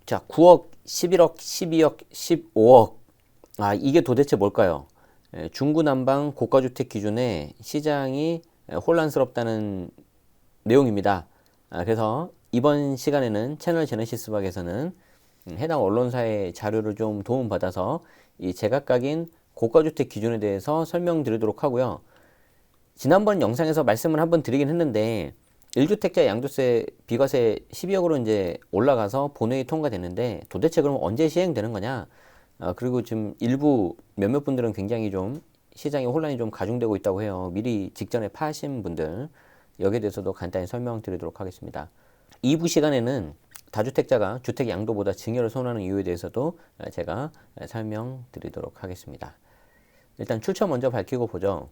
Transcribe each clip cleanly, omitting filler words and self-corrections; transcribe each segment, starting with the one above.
자, 9억, 11억, 12억, 15억. 아, 이게 도대체 뭘까요? 중구난방 고가주택 기준에 시장이 혼란스럽다는 내용입니다. 그래서 이번 시간에는 채널 제네시스 박에서는 해당 언론사의 자료를 좀 도움받아서 이 제각각인 고가주택 기준에 대해서 설명드리도록 하고요. 지난번 영상에서 말씀을 한번 드리긴 했는데 1주택자 양도세 비과세 12억으로 이제 올라가서 본회의 통과됐는데 도대체 그럼 언제 시행되는 거냐? 그리고 지금 일부 몇몇 분들은 굉장히 좀 시장에 혼란이 좀 가중되고 있다고 해요. 미리 직전에 파신 분들 여기에 대해서도 간단히 설명드리도록 하겠습니다. 2부 시간에는 다주택자가 주택 양도보다 증여를 선호하는 이유에 대해서도 제가 설명드리도록 하겠습니다. 일단 출처 먼저 밝히고 보죠.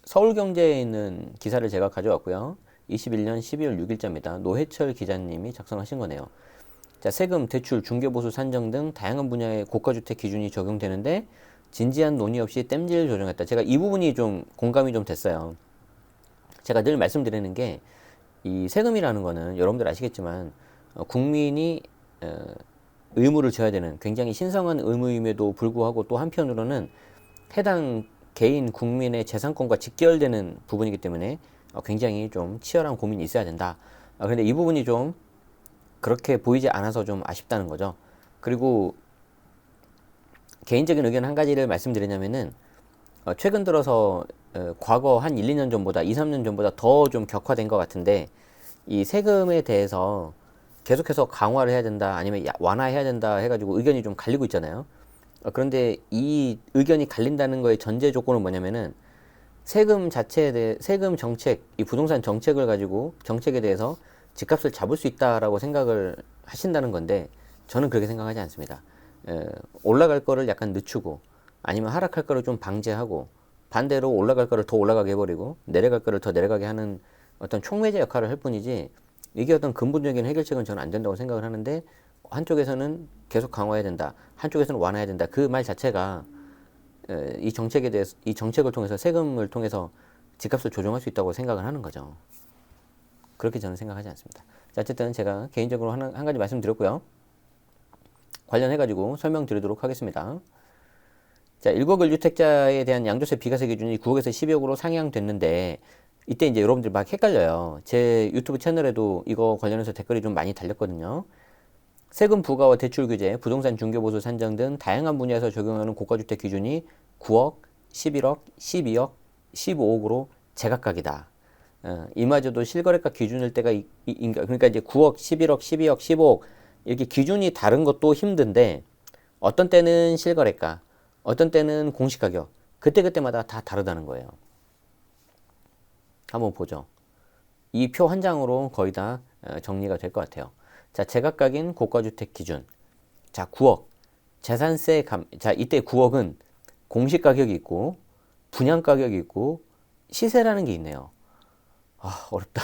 서울경제에 있는 기사를 제가 가져왔고요. 21년 12월 6일자입니다. 노해철 기자님이 작성하신 거네요. 자, 세금, 대출, 중개보수 산정 등 다양한 분야의 고가주택 기준이 적용되는데 진지한 논의 없이 땜질 조정했다. 제가 이 부분이 좀 공감이 좀 됐어요. 제가 늘 말씀드리는 게 이 세금이라는 거는 여러분들 아시겠지만 국민이 의무를 져야 되는 굉장히 신성한 의무임에도 불구하고 또 한편으로는 해당 개인 국민의 재산권과 직결되는 부분이기 때문에 굉장히 좀 치열한 고민이 있어야 된다. 그런데 이 부분이 좀 그렇게 보이지 않아서 좀 아쉽다는 거죠. 그리고 개인적인 의견 한 가지를 말씀드리냐면은 최근 들어서 과거 한 1, 2년 전보다 2, 3년 전보다 더 좀 격화된 것 같은데 이 세금에 대해서 계속해서 강화를 해야 된다 아니면 완화해야 된다 해가지고 의견이 좀 갈리고 있잖아요. 그런데 이 의견이 갈린다는 거의 전제 조건은 뭐냐면은 세금 자체에 대해 세금 정책, 이 부동산 정책을 가지고 정책에 대해서 집값을 잡을 수 있다라고 생각을 하신다는 건데 저는 그렇게 생각하지 않습니다. 올라갈 거를 약간 늦추고 아니면 하락할 거를 좀 방지하고 반대로 올라갈 거를 더 올라가게 해버리고 내려갈 거를 더 내려가게 하는 어떤 촉매제 역할을 할 뿐이지 이게 어떤 근본적인 해결책은 저는 안 된다고 생각을 하는데 한쪽에서는 계속 강화해야 된다. 한쪽에서는 완화해야 된다. 그 말 자체가 이 정책에 대해서 이 정책을 통해서 세금을 통해서 집값을 조정할 수 있다고 생각을 하는 거죠. 그렇게 저는 생각하지 않습니다. 자, 어쨌든 제가 개인적으로 한 가지 말씀드렸고요. 관련해가지고 설명드리도록 하겠습니다. 자, 1억 1주택자에 대한 양도세 비과세 기준이 9억에서 12억으로 상향됐는데 이때 이제 여러분들 막 헷갈려요. 제 유튜브 채널에도 이거 관련해서 댓글이 좀 많이 달렸거든요. 세금 부과와 대출 규제, 부동산 중개보수 산정 등 다양한 분야에서 적용하는 고가주택 기준이 9억, 11억, 12억, 15억으로 제각각이다. 이마저도 실거래가 기준일 때가 그러니까 이제 9억, 11억, 12억, 15억 이렇게 기준이 다른 것도 힘든데 어떤 때는 실거래가, 어떤 때는 공시가격, 그때그때마다 다 다르다는 거예요. 한번 보죠. 이 표 한 장으로 거의 다 정리가 될 것 같아요. 자, 제각각인 고가주택 기준. 자, 9억. 재산세 자, 이때 9억은 공시가격이 있고, 분양가격이 있고, 시세라는 게 있네요. 아, 어렵다.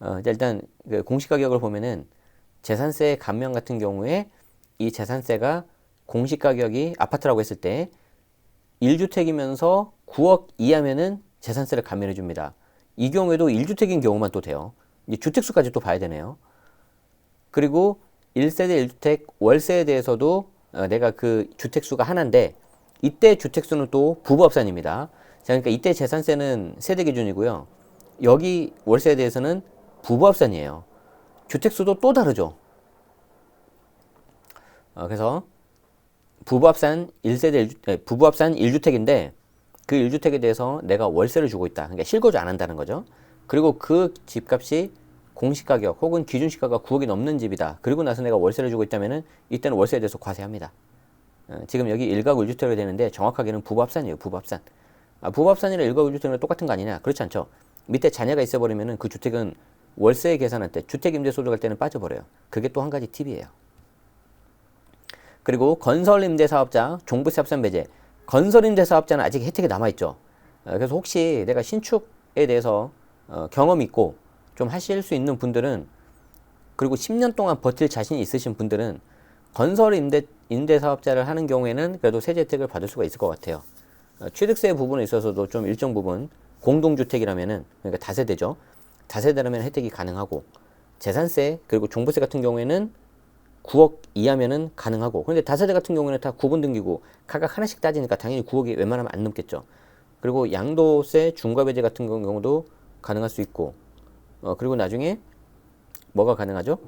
자, 일단, 그 공시가격을 보면은, 재산세 감면 같은 경우에, 이 재산세가 공시가격이 아파트라고 했을 때, 1주택이면서 9억 이하면은 재산세를 감면해 줍니다. 이 경우에도 1주택인 경우만 또 돼요. 이제 주택수까지 또 봐야 되네요. 그리고 1세대 1주택 월세에 대해서도 내가 그 주택수가 하나인데 이때 주택수는 또 부부합산입니다. 자, 그러니까 이때 재산세는 세대 기준이고요. 여기 월세에 대해서는 부부합산이에요. 주택수도 또 다르죠. 그래서 부부합산 1세대 부부합산 1주택인데 그 1주택에 대해서 내가 월세를 주고 있다. 그러니까 실거주 안 한다는 거죠. 그리고 그 집값이 공시가격 혹은 기준시가가 9억이 넘는 집이다. 그리고 나서 내가 월세를 주고 있다면은 이때는 월세에 대해서 과세합니다. 지금 여기 1가구 1주택으로 되는데 정확하게는 부부합산이에요. 부부합산. 부부합산이랑 1가구 1주택이랑 똑같은 거 아니냐? 그렇지 않죠. 밑에 자녀가 있어버리면은 그 주택은 월세 계산할 때 주택임대소득 할 때는 빠져버려요. 그게 또 한 가지 팁이에요. 그리고 건설임대사업자 종부세 합산 배제. 건설임대사업자는 아직 혜택이 남아있죠. 그래서 혹시 내가 신축에 대해서 경험이 있고 좀 하실 수 있는 분들은 그리고 10년 동안 버틸 자신이 있으신 분들은 건설 임대 사업자를 하는 경우에는 그래도 세제 혜택을 받을 수가 있을 것 같아요. 취득세 부분에 있어서도 좀 일정 부분 공동주택이라면은 그러니까 다세대죠. 다세대라면 혜택이 가능하고 재산세 그리고 종부세 같은 경우에는 9억 이하면은 가능하고, 그런데 다세대 같은 경우는 다 구분 등기고 각각 하나씩 따지니까 당연히 9억이 웬만하면 안 넘겠죠. 그리고 양도세 중과배제 같은 경우도 가능할 수 있고, 그리고 나중에 뭐가 가능하죠?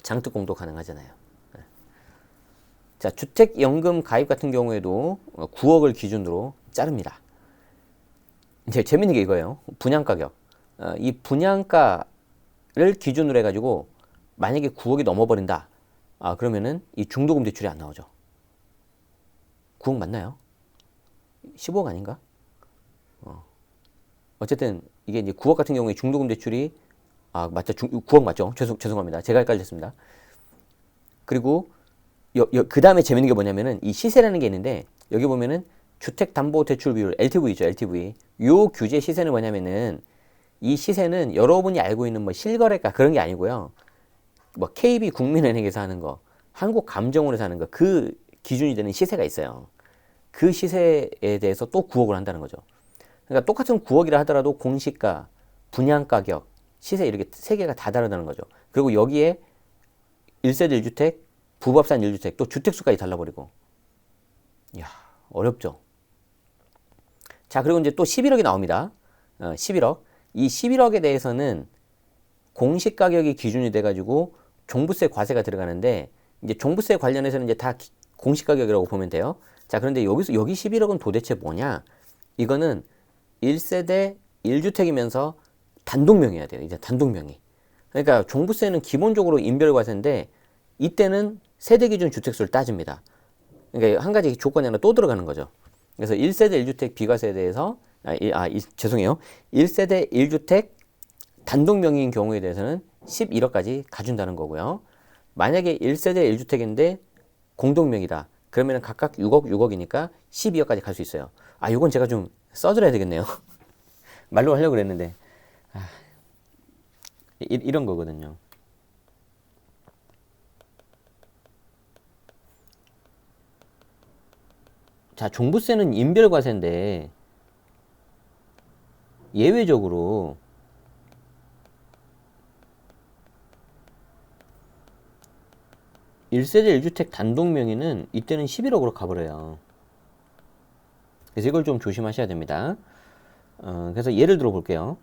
장특공도 가능하잖아요. 자, 주택연금 가입 같은 경우에도 9억을 기준으로 자릅니다. 이제 재밌는 게 이거예요. 분양가격. 이 분양가를 기준으로 해가지고 만약에 9억이 넘어버린다. 그러면은 이 중도금 대출이 안 나오죠. 9억 맞나요? 15억 아닌가? 어쨌든 이게 이제 9억 같은 경우에 중도금 대출이 맞죠. 9억 맞죠. 죄송합니다. 제가 헷갈렸습니다. 그리고 그 다음에 재밌는 게 뭐냐면은 이 시세라는 게 있는데, 여기 보면은 주택담보대출 비율 LTV죠. LTV. 요 규제 시세는 뭐냐면은, 이 시세는 여러분이 알고 있는 뭐 실거래가 그런 게 아니고요. 뭐 KB 국민은행에서 하는 거, 한국감정원에서 하는 거, 그 기준이 되는 시세가 있어요. 그 시세에 대해서 또 9억을 한다는 거죠. 그러니까 똑같은 9억이라 하더라도 공시가, 분양가격, 시세 이렇게 세 개가 다 다르다는 거죠. 그리고 여기에 1세대 1주택, 부부합산 1주택, 또 주택수까지 달라버리고. 이야, 어렵죠. 자, 그리고 이제 또 11억이 나옵니다. 11억. 이 11억에 대해서는 공시가격이 기준이 돼가지고 종부세 과세가 들어가는데, 이제 종부세 관련해서는 이제 다 공시가격이라고 보면 돼요. 자, 그런데 여기 11억은 도대체 뭐냐? 이거는 1세대 1주택이면서 단독명의여야 돼요. 이제 단독명의. 그러니까 종부세는 기본적으로 인별과세인데, 이때는 세대 기준 주택수를 따집니다. 그러니까 한 가지 조건이 하나 또 들어가는 거죠. 그래서 1세대 1주택 비과세에 대해서, 죄송해요. 1세대 1주택 단독 명의인 경우에 대해서는 11억까지 가준다는 거고요. 만약에 1세대 1주택인데 공동명의다. 그러면 각각 6억, 6억이니까 12억까지 갈 수 있어요. 이건 제가 좀 써드려야 되겠네요. 말로 하려고 그랬는데. 이런 거거든요. 자, 종부세는 인별과세인데 예외적으로 (1세대 1주택) 단독 명의는 이때는 11억으로 가버려요. 그래서 이걸 좀 조심하셔야 됩니다. 그래서 예를 들어 볼게요.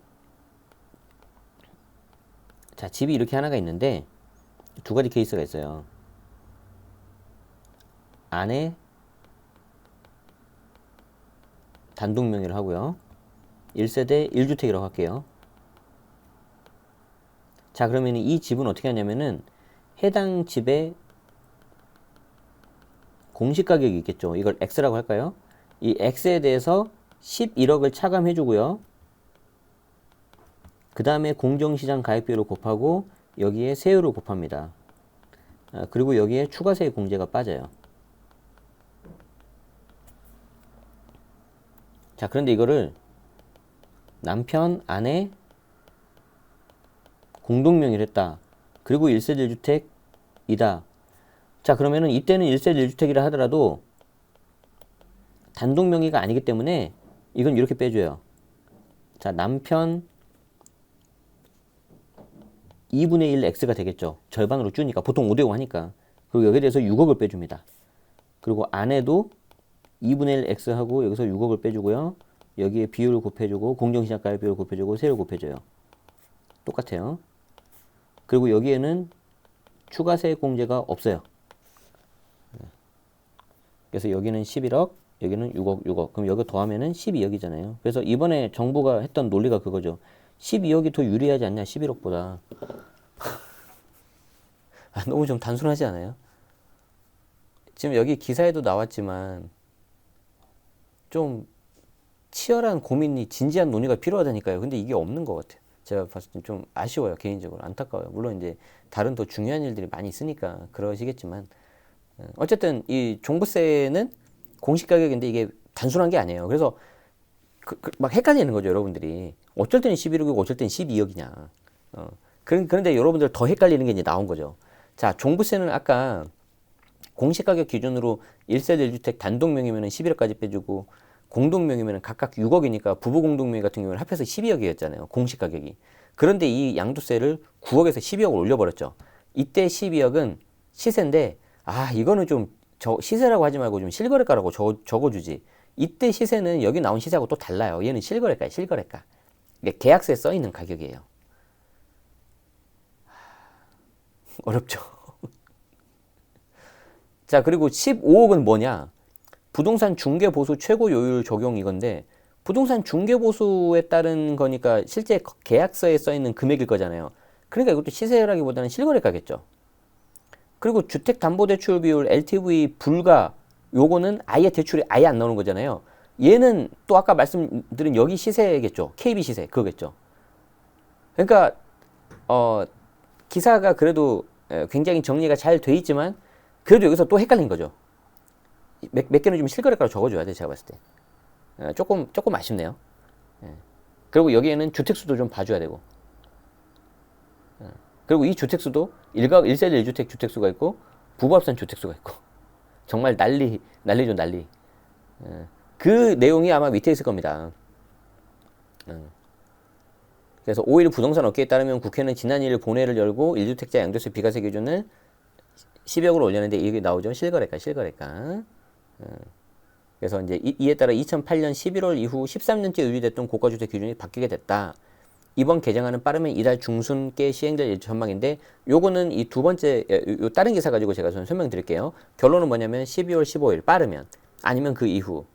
자, 집이 이렇게 하나가 있는데 두 가지 케이스가 있어요. 아내 단독 명의를 하고요. 1세대 1주택이라고 할게요. 자, 그러면 이 집은 어떻게 하냐면은 해당 집의 공시가격이 있겠죠. 이걸 X라고 할까요? 이 X에 대해서 11억을 차감해 주고요. 그 다음에 공정시장 가입비율을 곱하고 여기에 세율을 곱합니다. 그리고 여기에 추가세 공제가 빠져요. 자, 그런데 이거를 남편, 아내 공동명의를 했다. 그리고 1세대 1주택이다. 자, 그러면은 이때는 1세대 1주택이라 하더라도 단독 명의가 아니기 때문에 이건 이렇게 빼줘요. 자, 남편 2분의 1 X가 되겠죠. 절반으로 주니까. 보통 5대5 하니까. 그리고 여기에 대해서 6억을 빼줍니다. 그리고 아내도 2분의 1 X 하고 여기서 6억을 빼주고요. 여기에 비율을 곱해주고 공정시장 가입 비율을 곱해주고 세율을 곱해줘요. 똑같아요. 그리고 여기에는 추가세 공제가 없어요. 그래서 여기는 11억, 여기는 6억, 6억. 그럼 여기 더하면은 12억이잖아요. 그래서 이번에 정부가 했던 논리가 그거죠. 12억이 더 유리하지 않냐, 11억보다. 너무 좀 단순하지 않아요? 지금 여기 기사에도 나왔지만 좀 치열한 고민이, 진지한 논의가 필요하다니까요. 근데 이게 없는 것 같아요. 제가 봤을 때 좀 아쉬워요. 개인적으로 안타까워요. 물론 이제 다른 더 중요한 일들이 많이 있으니까 그러시겠지만, 어쨌든 이 종부세는 공시가격인데 이게 단순한 게 아니에요. 그래서 막 헷갈리는 거죠, 여러분들이. 어쩔 때는 11억이고 어쩔 때는 12억이냐. 그런데 여러분들 더 헷갈리는 게 이제 나온 거죠. 자, 종부세는 아까 공시가격 기준으로 1세대 1주택 단독 명의면 11억까지 빼주고, 공동 명의면 각각 6억이니까 부부 공동 명의 같은 경우는 합해서 12억이었잖아요. 공시가격이. 그런데 이 양도세를 9억에서 12억을 올려버렸죠. 이때 12억은 시세인데 이거는 좀 시세라고 하지 말고 좀 실거래가라고 적어주지. 이때 시세는 여기 나온 시세하고 또 달라요. 얘는 실거래가예요. 실거래가. 이게 계약서에 써 있는 가격이에요. 어렵죠. 자, 그리고 15억은 뭐냐? 부동산 중개보수 최고 요율 적용 이건데, 부동산 중개보수에 따른 거니까 실제 계약서에 써 있는 금액일 거잖아요. 그러니까 이것도 시세라기보다는 실거래가겠죠. 그리고 주택담보대출 비율 LTV 불가, 요거는 아예 대출이 아예 안 나오는 거잖아요. 얘는 또 아까 말씀드린 여기 시세겠죠. KB 시세 그거겠죠. 그러니까 기사가 그래도 굉장히 정리가 잘 돼 있지만 그래도 여기서 또 헷갈린 거죠. 몇 개는 좀 실거래가로 적어줘야 돼, 제가 봤을 때. 조금 아쉽네요. 그리고 여기에는 주택수도 좀 봐줘야 되고. 그리고 이 주택수도 1세대 1주택 주택수가 있고 부부합산 주택수가 있고. 정말 난리죠, 난리. 그 내용이 아마 밑에 있을 겁니다. 그래서 5일 부동산 업계에 따르면 국회는 지난 2일 본회의를 열고 1주택자 양도세 비과세 기준을 10억으로 올렸는데 이게 나오죠. 실거래가. 그래서 이제 이에 따라 2008년 11월 이후 13년째 유지됐던 고가주택 기준이 바뀌게 됐다. 이번 개정안은 빠르면 이달 중순께 시행될 전망인데 요거는 이 두 번째 요 다른 기사 가지고 제가 좀 설명드릴게요. 결론은 뭐냐면 12월 15일 빠르면 아니면 그 이후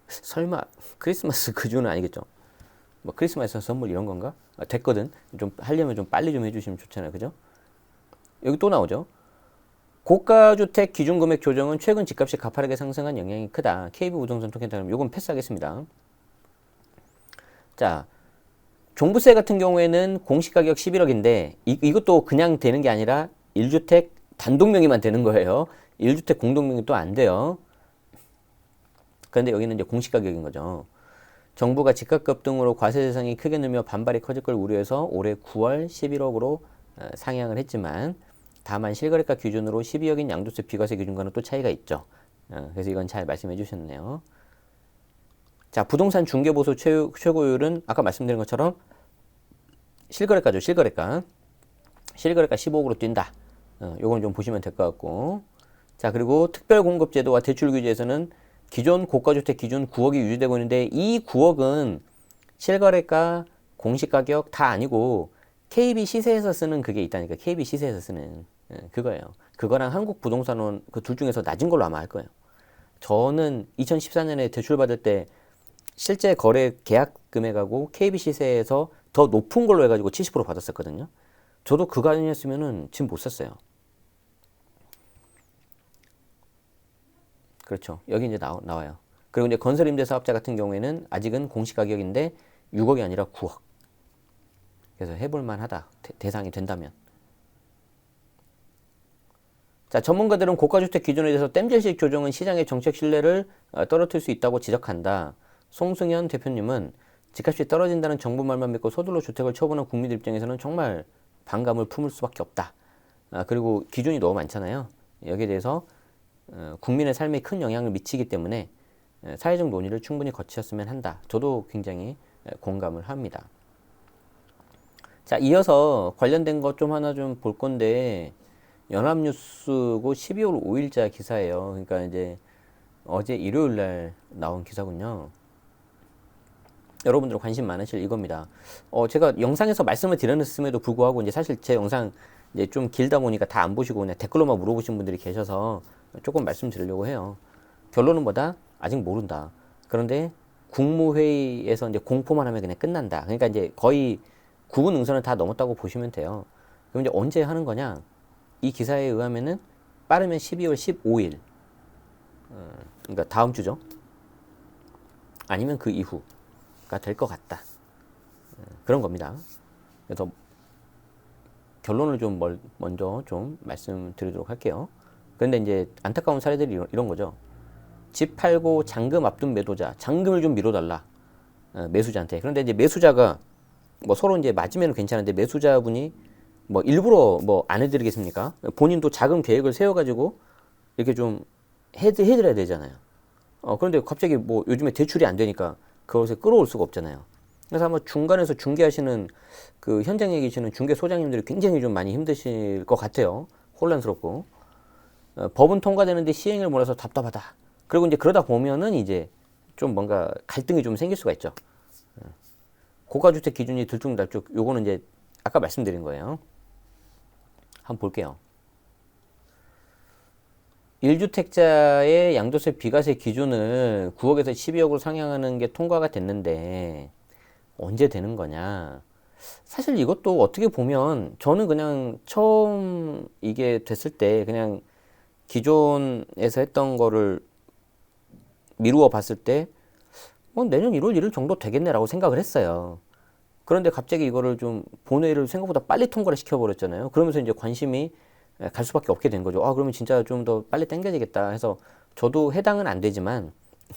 설마 크리스마스 그 주는 아니겠죠. 뭐 크리스마스 선물 이런 건가? 됐거든. 좀 하려면 좀 빨리 좀 해주시면 좋잖아요. 그죠? 여기 또 나오죠. 고가주택 기준금액 조정은 최근 집값이 가파르게 상승한 영향이 크다. KB부동산 통계에 따르면 요건 패스하겠습니다. 자, 종부세 같은 경우에는 공시가격 11억인데 이것도 그냥 되는 게 아니라 1주택 단독 명의만 되는 거예요. 1주택 공동 명의 또 안 돼요. 그런데 여기는 이제 공시가격인 거죠. 정부가 집값 급등으로 과세 대상이 크게 늘며 반발이 커질 걸 우려해서 올해 9월 11억으로 상향을 했지만 다만 실거래가 기준으로 12억인 양도세 비과세 기준과는 또 차이가 있죠. 그래서 이건 잘 말씀해 주셨네요. 자, 부동산 중개보수 최고율은 아까 말씀드린 것처럼 실거래가죠. 실거래가 15억으로 뛴다. 요건 좀 보시면 될 것 같고. 자, 그리고 특별공급제도와 대출규제에서는 기존 고가주택 기준 9억이 유지되고 있는데 이 9억은 실거래가 공시가격 다 아니고 KB 시세에서 쓰는 그게 있다니까. KB 시세에서 쓰는 그거예요. 그거랑 한국부동산원 그 둘 중에서 낮은 걸로 아마 할 거예요. 저는 2014년에 대출 받을 때 실제 거래 계약 금액하고 KB 시세에서 더 높은 걸로 해가지고 70% 받았었거든요. 저도 그거 아니었으면은 지금 못 샀어요. 그렇죠. 여기 이제 나와요. 그리고 이제 건설임대사업자 같은 경우에는 아직은 공시가격인데 6억이 아니라 9억. 그래서 해볼만 하다. 대상이 된다면. 자, 전문가들은 고가주택 기준에 대해서 땜질식 조정은 시장의 정책 신뢰를 떨어뜨릴 수 있다고 지적한다. 송승현 대표님은 집값이 떨어진다는 정부 말만 믿고 서둘러 주택을 처분한 국민들 입장에서는 정말 반감을 품을 수밖에 없다. 그리고 기준이 너무 많잖아요. 여기에 대해서 국민의 삶에 큰 영향을 미치기 때문에 사회적 논의를 충분히 거치셨으면 한다. 저도 굉장히 공감을 합니다. 자, 이어서 관련된 것 좀 하나 좀 볼 건데 연합뉴스고 12월 5일자 기사예요. 그러니까 이제 어제 일요일 날 나온 기사군요. 여러분들 관심 많으실 이겁니다. 제가 영상에서 말씀을 드렸음에도 불구하고 이제 사실 제 영상 이제 좀 길다 보니까 다 안 보시고 그냥 댓글로만 물어보신 분들이 계셔서 조금 말씀드리려고 해요. 결론은 뭐다? 아직 모른다. 그런데 국무회의에서 이제 공포만 하면 그냥 끝난다. 그러니까 이제 거의 구분 응선을 다 넘었다고 보시면 돼요. 그럼 이제 언제 하는 거냐? 이 기사에 의하면은 빠르면 12월 15일. 그러니까 다음 주죠. 아니면 그 이후가 될 것 같다. 그런 겁니다. 그래서 결론을 좀 먼저 좀 말씀드리도록 할게요. 그런데 이제 안타까운 사례들이 이런 거죠. 집 팔고 잔금 앞둔 매도자, 잔금을 좀 미뤄달라. 매수자한테. 그런데 이제 매수자가 뭐 서로 이제 맞으면 괜찮은데 매수자분이 뭐 일부러 뭐 안 해드리겠습니까? 본인도 자금 계획을 세워가지고 이렇게 좀 해드려야 되잖아요. 그런데 갑자기 뭐 요즘에 대출이 안 되니까 그것을 끌어올 수가 없잖아요. 그래서 아마 중간에서 중개하시는 그 현장에 계시는 중개소장님들이 굉장히 좀 많이 힘드실 것 같아요. 혼란스럽고. 법은 통과되는데 시행을 몰라서 답답하다. 그리고 이제 그러다 보면은 이제 좀 뭔가 갈등이 좀 생길 수가 있죠. 고가주택 기준이 들쭉날쭉 요거는 이제 아까 말씀드린 거예요. 한번 볼게요. 1주택자의 양도세 비과세 기준을 9억에서 12억으로 상향하는 게 통과가 됐는데 언제 되는 거냐. 사실 이것도 어떻게 보면 저는 그냥 처음 이게 됐을 때 그냥 기존에서 했던 거를 미루어 봤을 때 내년 1월 1일 정도 되겠네라고 생각을 했어요. 그런데 갑자기 이거를 좀 본회의를 생각보다 빨리 통과를 시켜버렸잖아요. 그러면서 이제 관심이 갈 수밖에 없게 된 거죠. 그러면 진짜 좀 더 빨리 당겨지겠다 해서 저도 해당은 안 되지만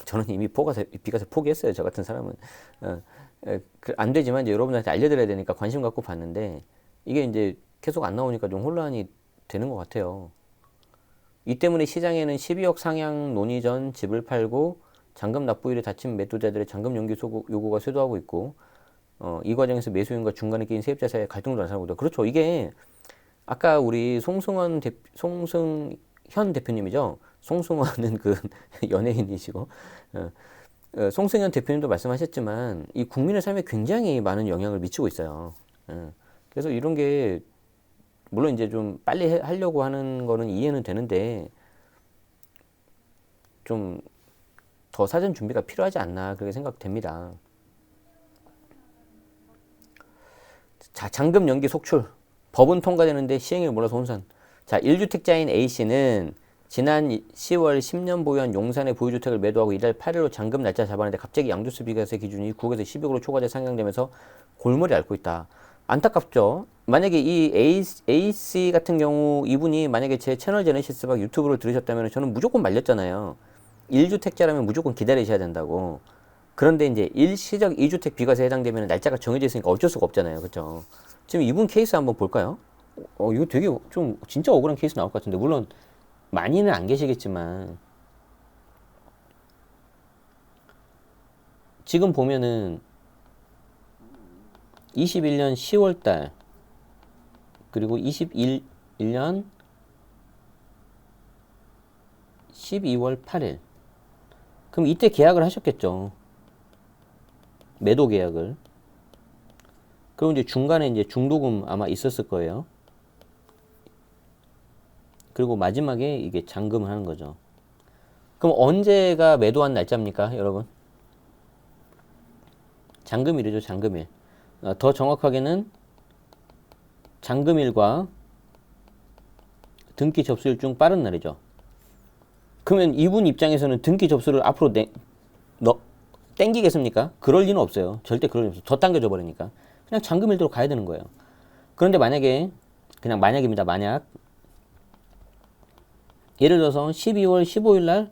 저는 이미 비과세 포기했어요. 저 같은 사람은. 안 되지만 이제 여러분들한테 알려드려야 되니까 관심 갖고 봤는데 이게 이제 계속 안 나오니까 좀 혼란이 되는 것 같아요. 이 때문에 시장에는 12억 상향 논의 전 집을 팔고 잔금 납부일에 다친 매도자들의 잔금 연기 요구가 쇄도하고 있고 이 과정에서 매수인과 중간에 끼인 세입자 사이에 갈등도 나타나고 있다. 그렇죠. 이게 아까 우리 송승현 대표님이죠. 송승헌은 그 연예인이시고 송승현 대표님도 말씀하셨지만 이 국민의 삶에 굉장히 많은 영향을 미치고 있어요. 그래서 이런 게 물론 이제 좀 빨리 하려고 하는 거는 이해는 되는데 좀 더 사전 준비가 필요하지 않나 그렇게 생각됩니다. 자, 잔금 연기 속출. 법은 통과되는데 시행을 몰라서 혼선. 자, 1주택자인 A씨는 지난 10월 10년 보유한 용산의 보유주택을 매도하고 이달 8일로 잔금 날짜 잡았는데 갑자기 양도세 비과세 기준이 9억에서 12억으로 초과돼 상향되면서 골머리 앓고 있다. 안타깝죠? 만약에 이 A씨 같은 경우 이분이 만약에 제 채널 제네시스 박 유튜브를 들으셨다면 저는 무조건 말렸잖아요. 1주택자라면 무조건 기다리셔야 된다고. 그런데 이제 일시적 2주택 비과세에 해당되면 날짜가 정해져 있으니까 어쩔 수가 없잖아요. 그렇죠? 지금 이분 케이스 한번 볼까요? 이거 되게 좀 진짜 억울한 케이스 나올 것 같은데 물론 많이는 안 계시겠지만 지금 보면은 21년 10월달 그리고 21년 12월 8일 그럼 이때 계약을 하셨겠죠. 매도 계약을. 그리고 이제 중간에 이제 중도금 아마 있었을 거예요. 그리고 마지막에 이게 잔금을 하는 거죠. 그럼 언제가 매도한 날짜입니까, 여러분? 잔금일이죠, 잔금일. 더 정확하게는 잔금일과 등기 접수일 중 빠른 날이죠. 그러면 이분 입장에서는 등기 접수를 앞으로 땡기겠습니까? 그럴 리는 없어요. 절대 그럴 리 없어요. 더 당겨져 버리니까. 그냥 잔금일대로 가야 되는 거예요. 그런데 만약에, 그냥 만약입니다. 만약. 예를 들어서 12월 15일 날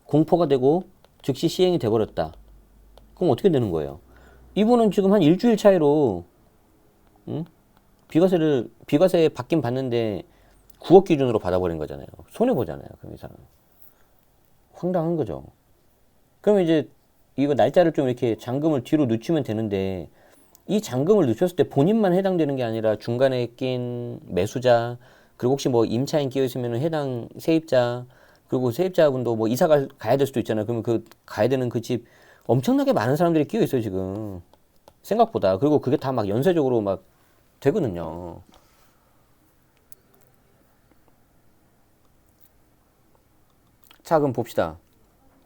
공포가 되고 즉시 시행이 돼버렸다. 그럼 어떻게 되는 거예요? 이분은 지금 한 일주일 차이로, 비과세 받긴 받는데 9억 기준으로 받아버린 거잖아요. 손해보잖아요. 그럼 이 사람. 황당한 거죠. 그럼 이제 이거 날짜를 좀 이렇게 잔금을 뒤로 늦추면 되는데 이 잔금을 늦췄을 때 본인만 해당되는 게 아니라 중간에 낀 매수자 그리고 혹시 뭐 임차인 끼어 있으면 해당 세입자 그리고 세입자분도 뭐 이사 가야 될 수도 있잖아요. 그러면 그 가야 되는 그 집 엄청나게 많은 사람들이 끼어 있어요 지금 생각보다. 그리고 그게 다 막 연쇄적으로 막 되거든요. 자 그럼 봅시다.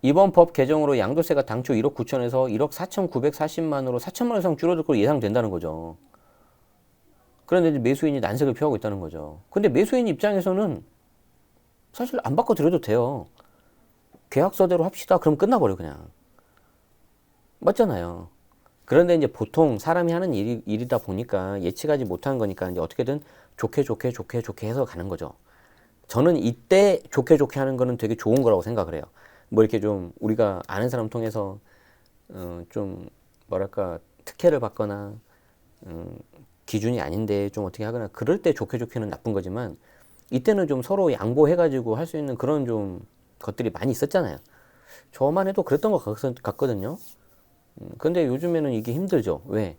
이번 법 개정으로 양도세가 당초 1억 9천에서 1억 4,940만으로 4천만 원 이상 줄어들 걸로 예상된다는 거죠. 그런데 매수인이 난색을 표하고 있다는 거죠. 근데 매수인 입장에서는 사실 안 바꿔드려도 돼요. 계약서대로 합시다. 그럼 끝나버려 그냥. 맞잖아요. 그런데 이제 보통 사람이 하는 일이다 보니까 예측하지 못한 거니까 이제 어떻게든 좋게 해서 가는 거죠. 저는 이때 좋게 하는 거는 되게 좋은 거라고 생각을 해요. 뭐 이렇게 좀 우리가 아는 사람 통해서 좀 뭐랄까 특혜를 받거나 기준이 아닌데 좀 어떻게 하거나 그럴 때 좋게는 나쁜 거지만 이때는 좀 서로 양보해가지고 할 수 있는 그런 좀 것들이 많이 있었잖아요. 저만 해도 그랬던 것 같거든요. 근데 요즘에는 이게 힘들죠. 왜?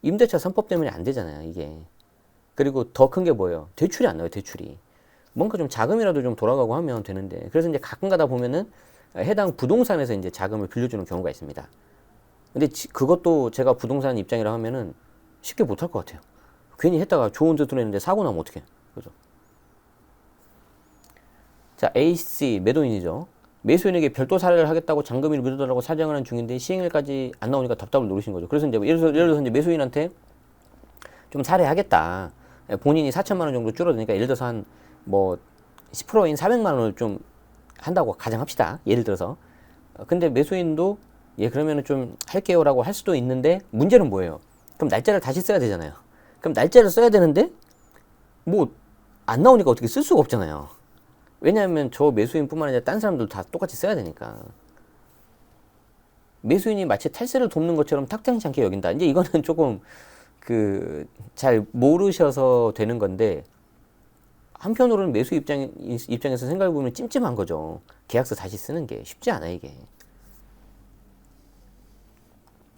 임대차 3법 때문에 안 되잖아요, 이게. 그리고 더 큰 게 뭐예요? 대출이 안 나와요, 대출이. 뭔가 좀 자금이라도 좀 돌아가고 하면 되는데. 그래서 이제 가끔 가다 보면은 해당 부동산에서 이제 자금을 빌려주는 경우가 있습니다. 근데 그것도 제가 부동산 입장이라 하면은 쉽게 못할 것 같아요. 괜히 했다가 좋은 뜻으로 했는데 사고 나면 어떡해. 그죠? 자, AC, 매도인이죠. 매수인에게 별도 사례를 하겠다고 잔금을 밀어달라고 사정을 한 중인데 시행일까지 안 나오니까 답답을 노리신 거죠. 그래서 이제 예를 들어서 이제 매수인한테 좀 살해하겠다. 본인이 4천만 원 정도 줄어드니까 예를 들어서 한 뭐 10%인 400만 원을 좀 한다고 가정합시다. 예를 들어서. 근데 매수인도 예 그러면은 좀 할게요라고 할 수도 있는데 문제는 뭐예요? 그럼 날짜를 다시 써야 되잖아요. 그럼 날짜를 써야 되는데 뭐 안 나오니까 어떻게 쓸 수가 없잖아요. 왜냐하면 저 매수인뿐만 아니라 딴 사람들 다 똑같이 써야 되니까. 매수인이 마치 탈세를 돕는 것처럼 탁당치 않게 여긴다. 이제 이거는 조금 그 잘 모르셔서 되는 건데 한편으로는 매수 입장에서 생각해보면 찜찜한 거죠. 계약서 다시 쓰는 게 쉽지 않아 이게.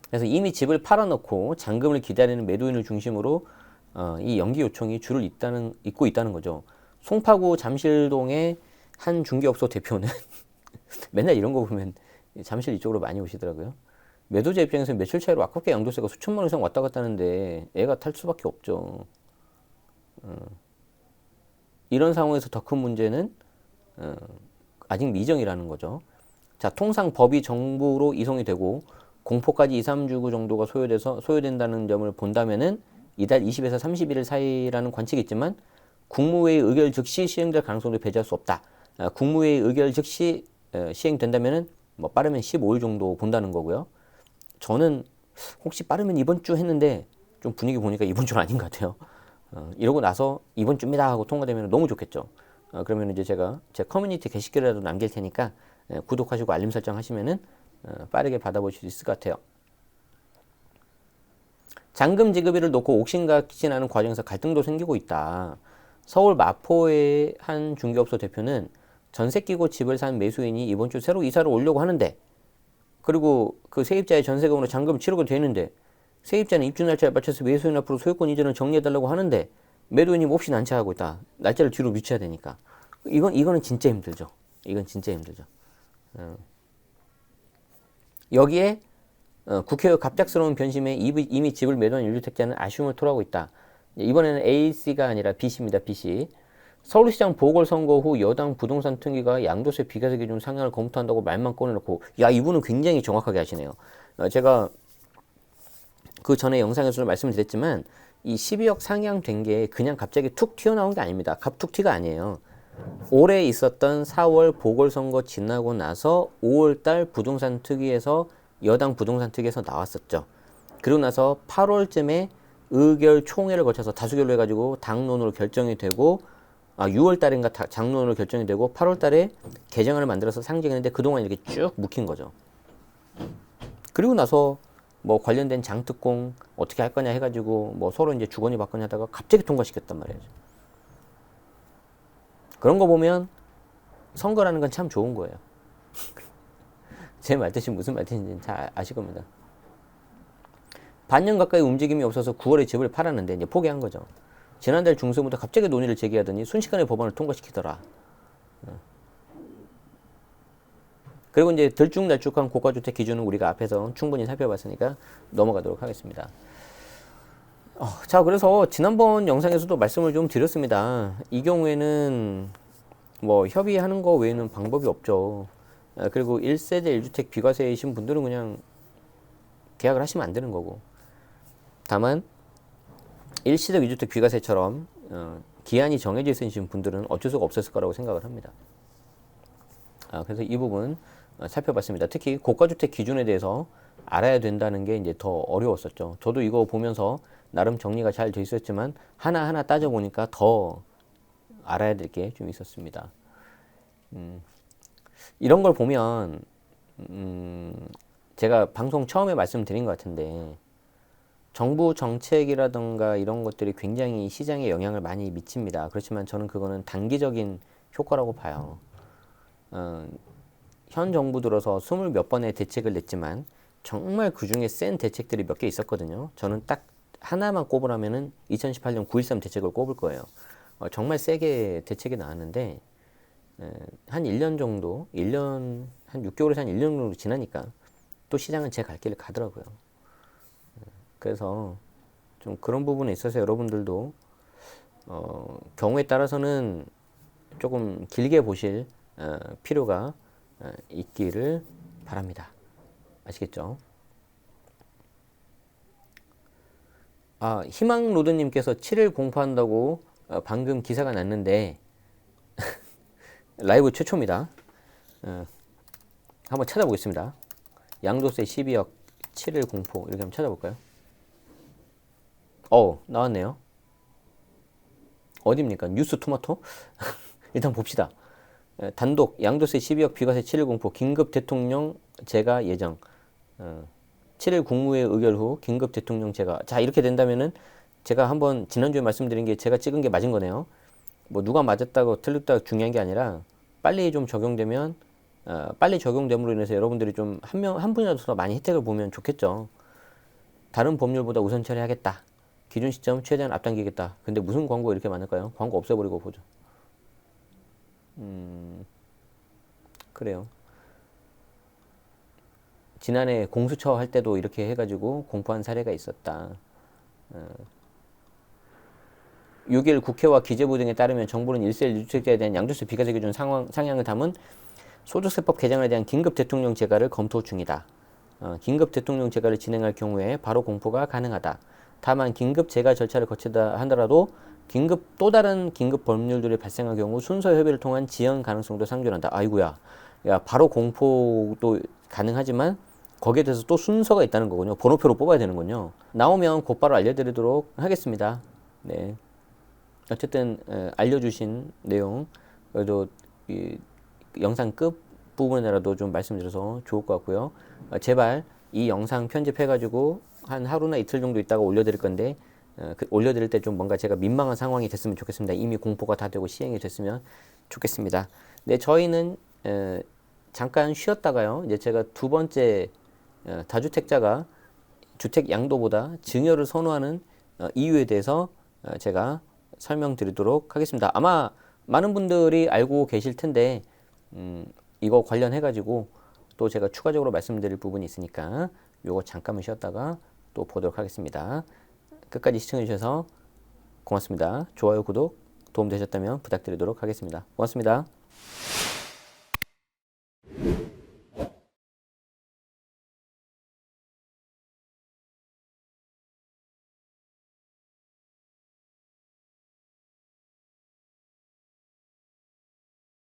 그래서 이미 집을 팔아놓고 잔금을 기다리는 매도인을 중심으로 이 연기 요청이 줄을 잇고 있다는 거죠. 송파구 잠실동의 한 중개업소 대표는 맨날 이런 거 보면 잠실 이쪽으로 많이 오시더라고요. 매도자 입장에서는 며칠 차이로 아깝게 양도세가 수천만 원 이상 왔다 갔다 하는데 애가 탈 수밖에 없죠. 이런 상황에서 더 큰 문제는 아직 미정이라는 거죠. 자, 통상 법이 정부로 이송이 되고 공포까지 2, 3주 정도가 소요된다는 점을 본다면은 이달 20에서 31일 사이라는 관측이 있지만 국무회의 의결 즉시 시행될 가능성도 배제할 수 없다. 국무회의 의결 즉시 시행된다면은 뭐 빠르면 15일 정도 본다는 거고요. 저는 혹시 빠르면 이번 주 했는데 좀 분위기 보니까 이번 주는 아닌 것 같아요. 이러고 나서 이번 주입니다 하고 통과되면 너무 좋겠죠. 그러면 이제 제가 제 커뮤니티 게시글이라도 남길 테니까 구독하시고 알림 설정 하시면은 빠르게 받아보실 수 있을 것 같아요. 잔금 지급일을 놓고 옥신각신하는 과정에서 갈등도 생기고 있다. 서울 마포의 한 중개업소 대표는 전세 끼고 집을 산 매수인이 이번 주 새로 이사를 오려고 하는데 그리고 그 세입자의 전세금으로 잔금을 치르게 되는데 세입자는 입주 날짜에 맞춰서 매수인 앞으로 소유권 이전을 정리해달라고 하는데 매도인이 몹시 난처하고 있다. 날짜를 뒤로 미쳐야 되니까. 이거는 진짜 힘들죠. 이건 진짜 힘들죠. 여기에 국회의 갑작스러운 변심에 이미 집을 매도한 1주택자는 아쉬움을 토로하고 있다. 이번에는 A씨가 아니라 B씨입니다. B씨. 서울시장 보궐선거 후 여당 부동산 특위가 양도세 비과세 기준 상향을 검토한다고 말만 꺼내놓고 야 이분은 굉장히 정확하게 하시네요. 제가 그 전에 영상에서도 말씀드렸지만 이 12억 상향된 게 그냥 갑자기 툭 튀어나온 게 아닙니다. 갑툭 튀가 아니에요. 올해 있었던 4월 보궐선거 지나고 나서 5월달 부동산 특위에서 여당 부동산 특위에서 나왔었죠. 그리고 나서 8월쯤에 의결 총회를 거쳐서 다수결로 해가지고 당론으로 결정이 되고 6월달인가 장론으로 결정이 되고 8월달에 개정안을 만들어서 상정했는데 그동안 이렇게 쭉 묵힌 거죠. 그리고 나서 뭐 관련된 장특공 어떻게 할 거냐 해가지고 뭐 서로 이제 주거니 받거니 하다가 갑자기 통과시켰단 말이에요. 그런 거 보면 선거라는 건 참 좋은 거예요. 제 말뜻이 무슨 말뜻인지 잘 아실 겁니다. 반년 가까이 움직임이 없어서 9월에 집을 팔았는데 이제 포기한 거죠. 지난달 중순부터 갑자기 논의를 제기하더니 순식간에 법안을 통과시키더라. 그리고 이제 들쭉날쭉한 고가주택 기준은 우리가 앞에서 충분히 살펴봤으니까 넘어가도록 하겠습니다. 자, 그래서 지난번 영상에서도 말씀을 좀 드렸습니다. 이 경우에는 뭐 협의하는 거 외에는 방법이 없죠. 그리고 1세대 1주택 비과세이신 분들은 그냥 계약을 하시면 안 되는 거고. 다만 일시적 2주택 비과세처럼 기한이 정해져 있으신 분들은 어쩔 수가 없었을 거라고 생각을 합니다. 그래서 이 부분 살펴봤습니다. 특히 고가주택 기준에 대해서 알아야 된다는 게 이제 더 어려웠었죠. 저도 이거 보면서 나름 정리가 잘 돼 있었지만 하나하나 따져보니까 더 알아야 될 게 좀 있었습니다. 이런 걸 보면 제가 방송 처음에 말씀드린 것 같은데 정부 정책이라던가 이런 것들이 굉장히 시장에 영향을 많이 미칩니다. 그렇지만 저는 그거는 단기적인 효과라고 봐요. 현 정부 들어서 20몇 번의 대책을 냈지만 정말 그 중에 센 대책들이 몇 개 있었거든요. 저는 딱 하나만 꼽으라면은 2018년 9.13 대책을 꼽을 거예요. 정말 세게 대책이 나왔는데 한 1년 정도, 1년 한 6개월에서 한 1년 정도 지나니까 또 시장은 제 갈 길을 가더라고요. 그래서 좀 그런 부분에 있어서 여러분들도 경우에 따라서는 조금 길게 보실 필요가 있기를 바랍니다. 아시겠죠? 아, 희망로드님께서 7일 공포한다고 방금 기사가 났는데 라이브 최초입니다. 한번 찾아보겠습니다. 양도세 12억 7일 공포 이렇게 한번 찾아볼까요? 나왔네요. 어디입니까? 뉴스 토마토? 일단 봅시다. 단독 양도세 12억 비과세 7일 공포 긴급 대통령 제가 예정 7일 국무회 의결 후 긴급 대통령 제가 자 이렇게 된다면은 제가 한번 지난주에 말씀드린 게 제가 찍은 게 맞은 거네요. 뭐 누가 맞았다고 틀렸다고 중요한 게 아니라 빨리 좀 적용되면 빨리 적용됨으로 인해서 여러분들이 좀 한 분이라도 더 많이 혜택을 보면 좋겠죠. 다른 법률보다 우선 처리하겠다. 기준 시점 최대한 앞당기겠다. 근데 무슨 광고 이렇게 많을까요? 광고 없애버리고 보죠. 그래요. 지난해 공수처 할 때도 이렇게 해가지고 공포한 사례가 있었다. 6일 국회와 기재부 등에 따르면 정부는 1세 1주택자에 대한 양도세 비과세 기준 상향을 담은 소득세법 개정에 대한 긴급 대통령 제가를 검토 중이다. 긴급 대통령 제가를 진행할 경우에 바로 공포가 가능하다. 다만 긴급 제가 절차를 거치다 하더라도 또 다른 긴급 법률들이 발생할 경우 순서 협의를 통한 지연 가능성도 상존한다. 아이고야. 야, 바로 공포도 가능하지만 거기에 대해서 또 순서가 있다는 거군요. 번호표로 뽑아야 되는군요. 나오면 곧바로 알려드리도록 하겠습니다. 네. 어쨌든 알려주신 내용 그래도 이 영상 끝 부분이라도 좀 말씀드려서 좋을 것 같고요. 제발 이 영상 편집해가지고 한 하루나 이틀 정도 있다가 올려드릴 건데 올려드릴 때 좀 뭔가 제가 민망한 상황이 됐으면 좋겠습니다. 이미 공포가 다 되고 시행이 됐으면 좋겠습니다. 네, 저희는 잠깐 쉬었다가요. 이제 제가 두 번째 다주택자가 주택 양도보다 증여를 선호하는 이유에 대해서 제가 설명드리도록 하겠습니다. 아마 많은 분들이 알고 계실 텐데 이거 관련해 가지고 또 제가 추가적으로 말씀드릴 부분이 있으니까 요거 잠깐만 쉬었다가 또 보도록 하겠습니다. 끝까지 시청해 주셔서 고맙습니다. 좋아요, 구독 도움되셨다면 부탁드리도록 하겠습니다. 고맙습니다.